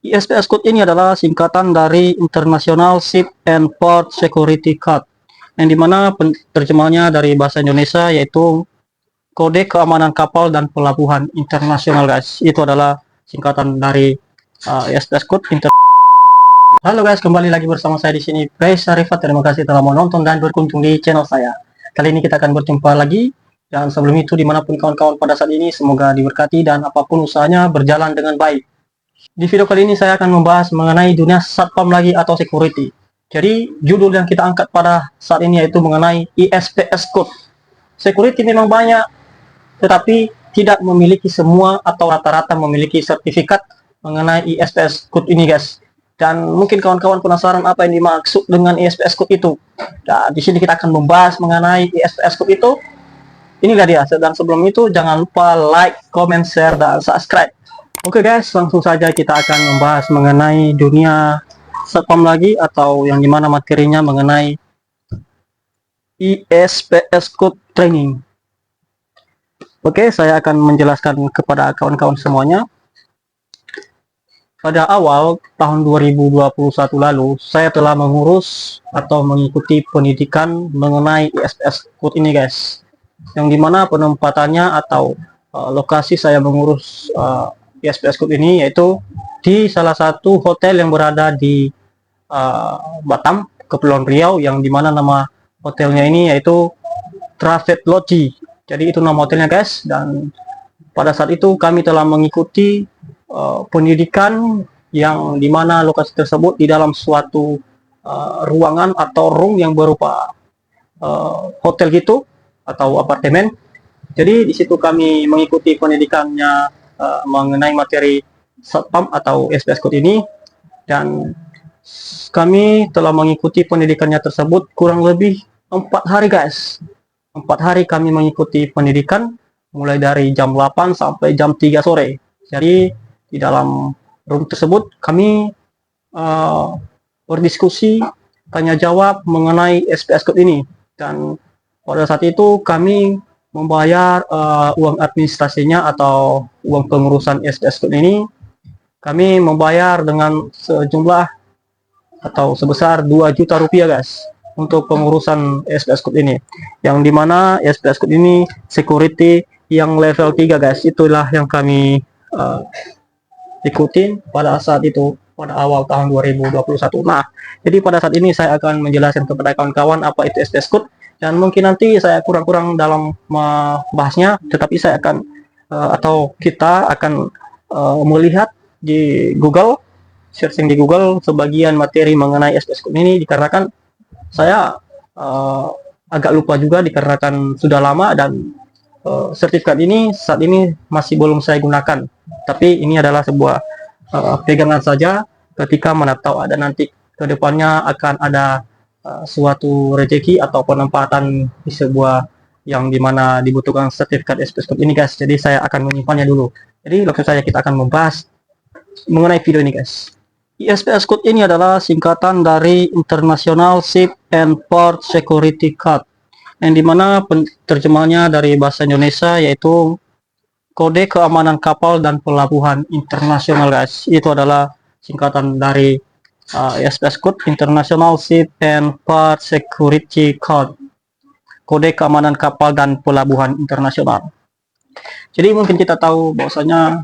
ISPS Code ini adalah singkatan dari International Ship and Port Security Code, yang dimana terjemahnya dari bahasa Indonesia yaitu Kode Keamanan Kapal dan Pelabuhan Internasional, guys. Itu adalah singkatan dari ISPS Code. Halo guys, kembali lagi bersama saya di sini, guys. Syarifat, terima kasih telah menonton dan berkunjung di channel saya. Kali ini kita akan berjumpa lagi. Dan sebelum itu, dimanapun kawan-kawan pada saat ini, semoga diberkati dan apapun usahanya berjalan dengan baik. Di video kali ini saya akan membahas mengenai dunia satpam lagi atau security. Jadi judul yang kita angkat pada saat ini yaitu mengenai ISPS Code. Security memang banyak, tetapi tidak memiliki semua atau rata-rata memiliki sertifikat mengenai ISPS Code ini, guys. Dan mungkin kawan-kawan penasaran apa yang dimaksud dengan ISPS Code itu. Nah, di sini kita akan membahas mengenai ISPS Code itu. Inilah dia. Dan sebelum itu jangan lupa like, comment, share, dan subscribe. Oke guys, langsung saja kita akan membahas mengenai dunia satpam lagi, atau yang dimana materinya mengenai ISPS Code Training. Oke, saya akan menjelaskan kepada kawan-kawan semuanya. Pada awal tahun 2021 lalu, saya telah mengurus atau mengikuti pendidikan mengenai ISPS Code ini, guys. Yang dimana penempatannya atau lokasi saya mengurus ISPS Code ini yaitu di salah satu hotel yang berada di Batam, Kepulauan Riau, yang dimana nama hotelnya ini yaitu Travelodge. Jadi itu nama hotelnya, guys. Dan pada saat itu kami telah mengikuti pendidikan yang dimana lokasi tersebut di dalam suatu ruangan atau room yang berupa hotel gitu atau apartemen. Jadi di situ kami mengikuti pendidikannya mengenai materi satpam atau ISPS Code ini, dan kami telah mengikuti pendidikannya tersebut kurang lebih 4 hari, guys. 4 hari kami mengikuti pendidikan mulai dari jam 8 sampai jam 3 sore. Jadi di dalam room tersebut kami berdiskusi, tanya jawab mengenai ISPS Code ini. Dan pada saat itu kami membayar uang administrasinya atau uang pengurusan ISPS Code ini. Kami membayar dengan sejumlah atau sebesar 2 juta rupiah, guys, untuk pengurusan ISPS Code ini. Yang dimana ISPS Code ini security yang level 3, guys. Itulah yang kami ikutin pada saat itu, pada awal tahun 2021. Nah, jadi pada saat ini saya akan menjelaskan kepada kawan-kawan apa itu ISPS Code. Dan mungkin nanti saya kurang-kurang dalam membahasnya, tetapi saya akan atau kita akan melihat di Google, searching di Google sebagian materi mengenai ISPS Code ini, dikarenakan saya agak lupa juga dikarenakan sudah lama, dan sertifikat ini saat ini masih belum saya gunakan. Tapi ini adalah sebuah pegangan saja, ketika mana tahu ada nanti kedepannya akan ada suatu rezeki atau penempatan di sebuah yang dimana dibutuhkan sertifikat ISPS Code ini, guys. Jadi saya akan menyimpannya dulu. Jadi langsung saja kita akan membahas mengenai video ini, guys. ISPS Code ini adalah singkatan dari International Ship and Port Security Code, yang dimana terjemahnya dari bahasa Indonesia yaitu Kode Keamanan Kapal dan Pelabuhan Internasional, guys. Itu adalah singkatan dari ISPS Code, International Ship and Port Security Code, Kode Keamanan Kapal dan Pelabuhan Internasional. Jadi mungkin kita tahu bahwasanya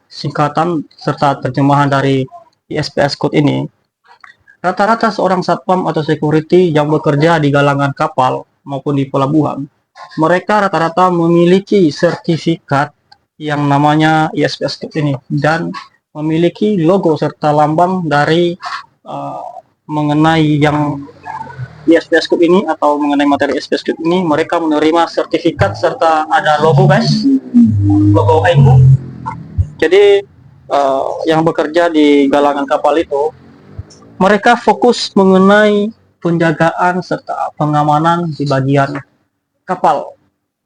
singkatan serta terjemahan dari ISPS Code ini, rata-rata seorang satpam atau security yang bekerja di galangan kapal maupun di pelabuhan, mereka rata-rata memiliki sertifikat yang namanya ISPS Code ini, dan memiliki logo serta lambang dari mengenai yang ISPS Code ini atau mengenai materi ISPS Code ini. Mereka menerima sertifikat serta ada logo, guys, logo ICO. Jadi yang bekerja di galangan kapal itu, mereka fokus mengenai penjagaan serta pengamanan di bagian kapal,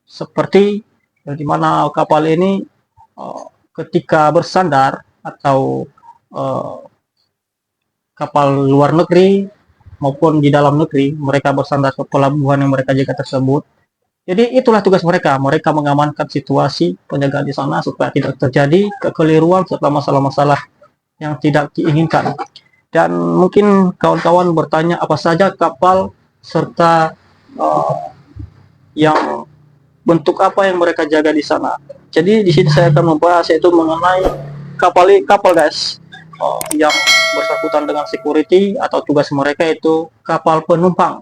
seperti dimana kapal ini ketika bersandar atau kapal luar negeri maupun di dalam negeri, mereka bersandar ke pelabuhan yang mereka jaga tersebut. Jadi itulah tugas mereka. Mereka mengamankan situasi penjagaan di sana supaya tidak terjadi kekeliruan serta masalah-masalah yang tidak diinginkan. Dan mungkin kawan-kawan bertanya apa saja kapal serta yang bentuk apa yang mereka jaga di sana. Jadi di sini saya akan membahas yaitu mengenai kapal guys, yang bersangkutan dengan security atau tugas mereka itu kapal penumpang.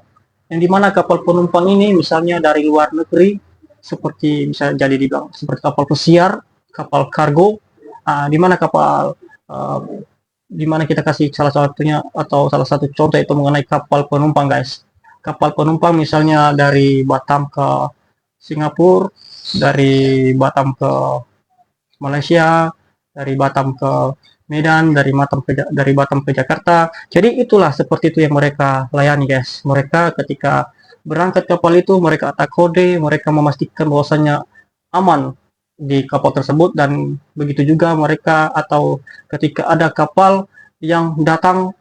Yang dimana kapal penumpang ini misalnya dari luar negeri, seperti bisa jadi dibilang seperti kapal pesiar, kapal kargo, dimana kapal dimana kita kasih salah satunya atau salah satu contoh itu mengenai kapal penumpang guys. Kapal penumpang misalnya dari Batam ke Singapura, dari Batam ke Malaysia, dari Batam ke Medan, dari Batam ke Jakarta. Jadi itulah seperti itu yang mereka layani guys. Mereka ketika berangkat kapal itu mereka atak kode, mereka memastikan bahwasannya aman di kapal tersebut, dan begitu juga mereka atau ketika ada kapal yang datang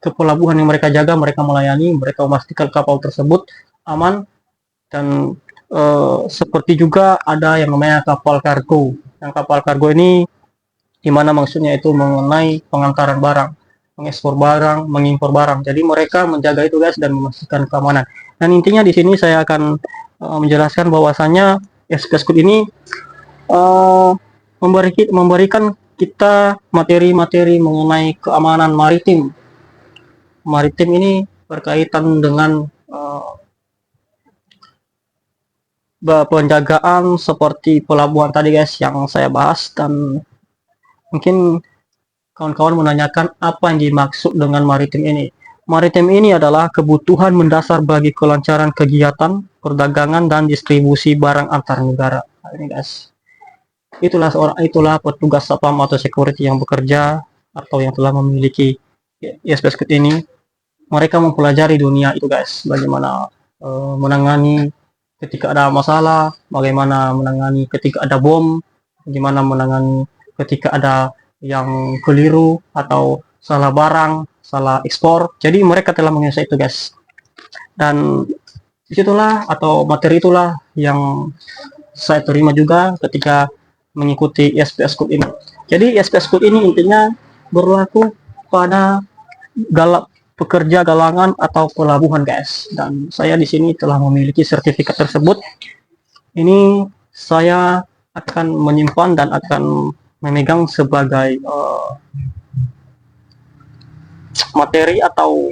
ke pelabuhan yang mereka jaga, mereka melayani, mereka memastikan kapal tersebut aman. Dan seperti juga ada yang namanya kapal kargo. Yang kapal kargo ini dimana maksudnya itu mengenai pengantaran barang, mengekspor barang, mengimpor barang. Jadi mereka menjaga itu guys dan memastikan keamanan. Dan intinya di sini saya akan menjelaskan bahwasanya SPS Code ini memberikan kita materi-materi mengenai keamanan maritim. Maritim ini berkaitan dengan penjagaan seperti pelabuhan tadi guys yang saya bahas. Dan mungkin kawan-kawan menanyakan apa yang dimaksud dengan maritim ini. Maritim ini adalah kebutuhan mendasar bagi kelancaran kegiatan, perdagangan, dan distribusi barang antar negara. Nah, ini guys, itulah petugas satpam atau security yang bekerja atau yang telah memiliki SPS Code ini. Mereka mempelajari dunia itu guys, bagaimana menangani ketika ada masalah, bagaimana menangani ketika ada bom, bagaimana menangani ketika ada yang keliru atau salah barang, salah ekspor. Jadi mereka telah menguasai itu guys. Dan disitulah atau materi itulah yang saya terima juga ketika mengikuti SPS Code ini. Jadi SPS Code ini intinya berlaku pada pekerja galangan atau pelabuhan guys. Dan saya di sini telah memiliki sertifikat tersebut. Ini saya akan menyimpan dan akan memegang sebagai materi atau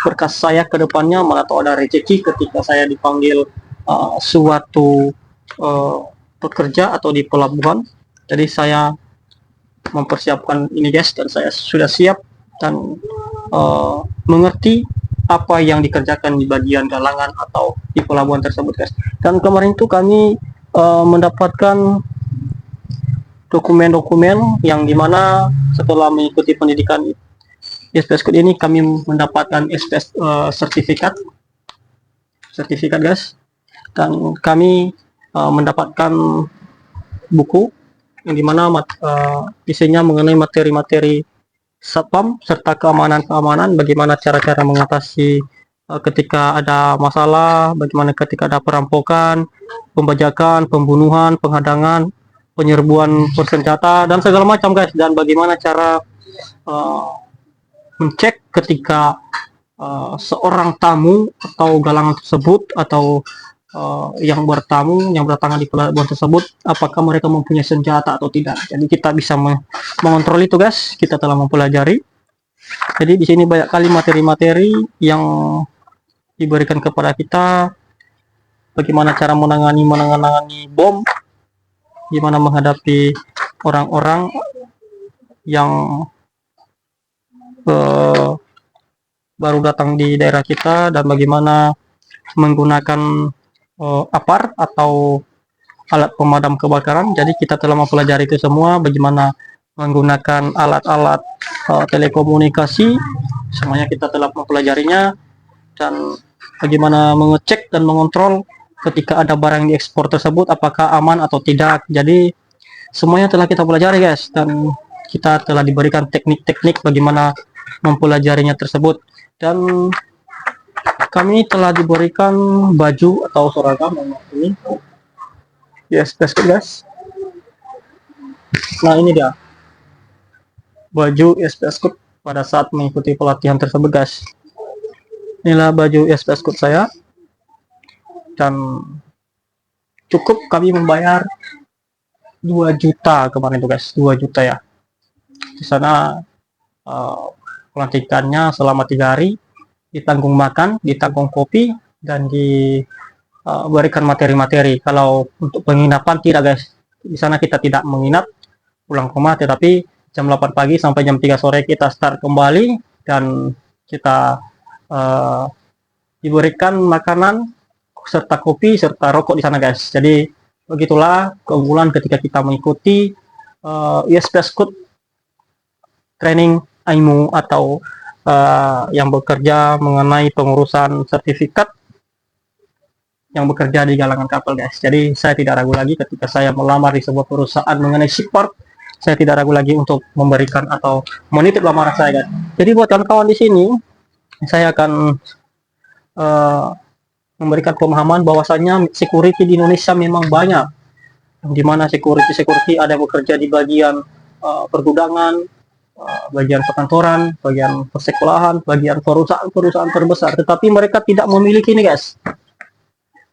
berkas saya ke depannya, mana tahu ada rezeki ketika saya dipanggil suatu pekerja atau di pelabuhan. Jadi saya mempersiapkan ini guys, dan saya sudah siap dan mengerti apa yang dikerjakan di bagian galangan atau di pelabuhan tersebut guys. Dan kemarin itu kami mendapatkan dokumen-dokumen yang dimana setelah mengikuti pendidikan SPS Code ini kami mendapatkan SPS sertifikat guys. Dan kami mendapatkan buku yang dimana isinya mengenai materi-materi satpam serta keamanan, bagaimana cara-cara mengatasi ketika ada masalah, bagaimana ketika ada perampokan, pembajakan, pembunuhan, penghadangan, penyerbuan bersenjata dan segala macam guys. Dan bagaimana cara mencek ketika seorang tamu atau galangan tersebut atau yang berdatangan di pelabuhan tersebut, apakah mereka mempunyai senjata atau tidak. Jadi kita bisa mengontrol itu guys. Kita telah mempelajari. Jadi di sini banyak kali materi-materi yang diberikan kepada kita, bagaimana cara menangani bom, gimana menghadapi orang-orang yang baru datang di daerah kita, dan bagaimana menggunakan APAR atau alat pemadam kebakaran. Jadi kita telah mempelajari itu semua, bagaimana menggunakan alat-alat telekomunikasi, semuanya kita telah mempelajarinya. Dan bagaimana mengecek dan mengontrol ketika ada barang yang diekspor tersebut apakah aman atau tidak. Jadi semuanya telah kita pelajari guys, dan kita telah diberikan teknik-teknik bagaimana mempelajarinya tersebut. Dan kami telah diberikan baju atau seragam yang ini. Yes, guys. Nah ini dia. baju SPS Code pada saat mengikuti pelatihan tersebut guys. Inilah baju SPS Code saya, dan cukup kami membayar 2 juta kemarin itu guys, 2 juta ya. Di sana pelantikannya selama 3 hari, ditanggung makan, ditanggung kopi, dan diberikan materi-materi. Kalau untuk penginapan tidak guys, di sana kita tidak menginap, pulang ke rumah, tetapi jam 8 pagi sampai jam 3 sore kita start kembali, dan kita diberikan makanan serta kopi serta rokok di sana guys. Jadi begitulah keunggulan ketika kita mengikuti USPS Code training AIMU atau yang bekerja mengenai pengurusan sertifikat yang bekerja di galangan kapal guys. Jadi saya tidak ragu lagi ketika saya melamar di sebuah perusahaan mengenai shipyard, saya tidak ragu lagi untuk memberikan atau menitip lamaran saya guys. Jadi buat kawan-kawan di sini, saya akan memberikan pemahaman bahwasannya security di Indonesia memang banyak, di mana security ada yang bekerja di bagian pergudangan, bagian perkantoran, bagian persekolahan, bagian perusahaan terbesar, tetapi mereka tidak memiliki ini guys.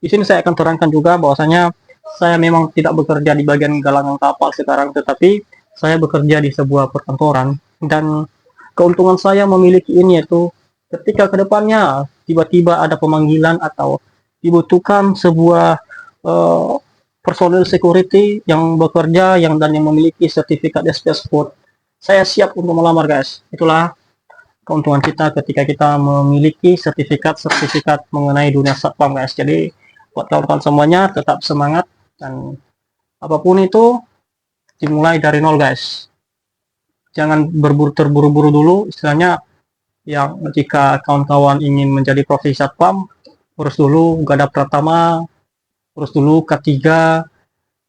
Di sini saya akan terangkan juga bahwasanya saya memang tidak bekerja di bagian galangan kapal sekarang, tetapi saya bekerja di sebuah perkantoran, dan keuntungan saya memiliki ini yaitu ketika kedepannya tiba-tiba ada pemanggilan atau dibutuhkan sebuah personil security yang bekerja dan yang memiliki sertifikat SPS Code, saya siap untuk melamar guys. Itulah keuntungan kita ketika kita memiliki sertifikat mengenai dunia satpam guys. Jadi buat kawan-kawan semuanya tetap semangat, dan apapun itu dimulai dari nol guys. Jangan terburu-buru dulu, istilahnya yang jika kawan-kawan ingin menjadi profesi satpam, urus dulu garda pertama, urus dulu K3,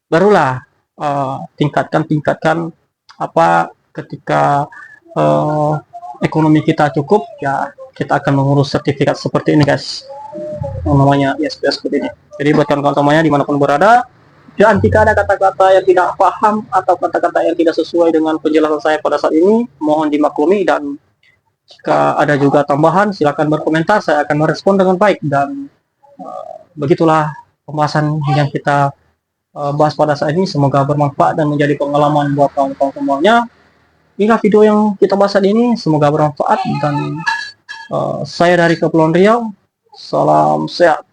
barulah tingkatkan apa ketika ekonomi kita cukup ya, kita akan mengurus sertifikat seperti ini guys, yang namanya ISPS seperti ini. Jadi buat kawan-kawan semuanya dimanapun berada, dan jika ada kata-kata yang tidak paham atau kata-kata yang tidak sesuai dengan penjelasan saya pada saat ini, mohon dimaklumi, dan jika ada juga tambahan silakan berkomentar, saya akan merespon dengan baik. Dan begitulah pembahasan yang kita bahas pada saat ini, semoga bermanfaat dan menjadi pengalaman buat kawan-kawan semuanya. Inilah video yang kita bahas saat ini, semoga bermanfaat, dan saya dari Kepulauan Riau, salam sehat.